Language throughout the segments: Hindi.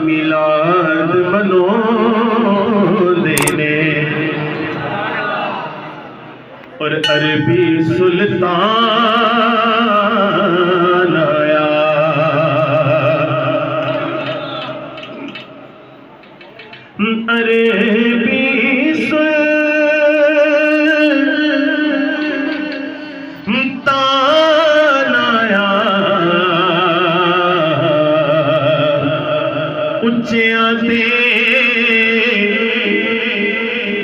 मिलाद मनोंदे ने और अरबी सुल्तान आया। अरबी सुल्तान आया उच्चियां दे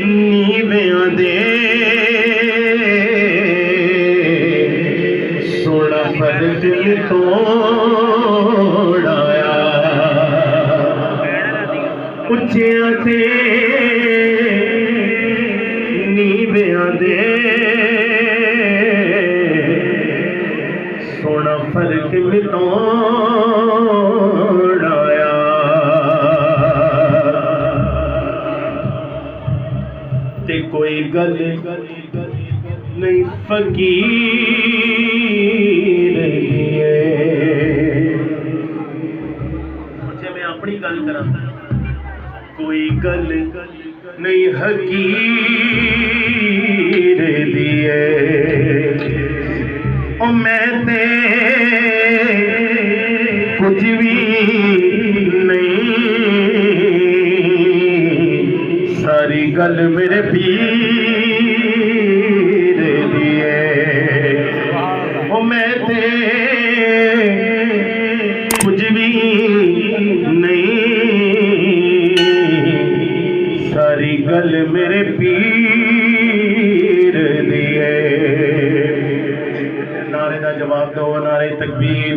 नीवियां दे सोना फर्ज तोड़ाया। उच्चियां दे नीवियां दे सोना फर्क तोड़ाया। ते कोई गल नहीं फकीर मुझे मैं अपनी गल करा। कोई गल नहीं हकीर दिए ओ मैं ते कुछ भी नहीं सारी गल मेरे पीर दिए ओ मैं ते कुछ भी नहीं सारी गल मेरे पीर दिए। नारे का जवाब दो, नारे तकबीर।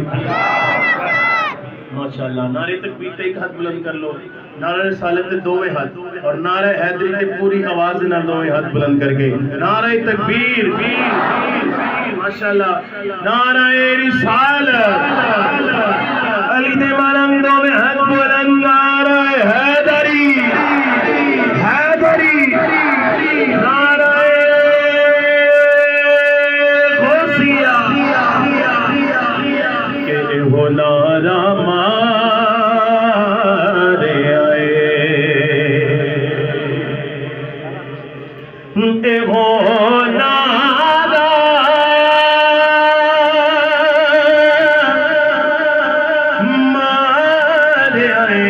माशाअल्लाह, नारे तकबीर ते एक हाथ बुलंद कर लो, नारे रिसालत ते दोवे हाथ और नारे हैदरी ते पूरी आवाज दे नाल दोवे हाथ बुलंद करके नारे तकबीर। माशाअल्लाह, नारे रिसालत अली दे मालंग दोवे हाथ बुलंद नारे हैदरी हैदरी नारे गौसिया के हो नारा मारे आए ए हो नारा मारे आए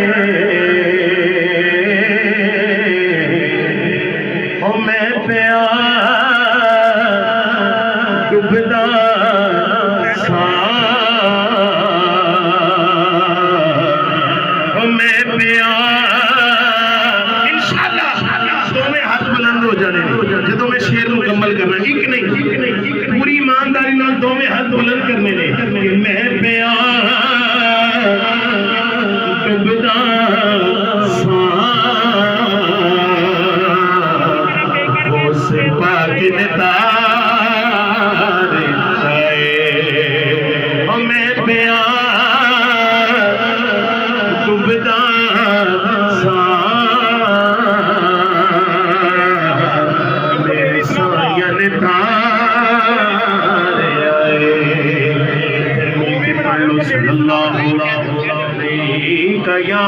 ओ मैं प्यार डुबदा सा मैं प्यार इंशाअल्लाह दोवें हाथ बुलंद हो जाने जो मैं शेर मुकम्मल करना एक नहीं पूरी ईमानदारी नाल दोवें हाथ बुलंद करने ने। मैं प्यार डुबदा सा उस पाक ने तारे आए ओ मैं प्यार डुबदा सा मेरी सायन तारे आए। सल्लल्लाहु अलैहि या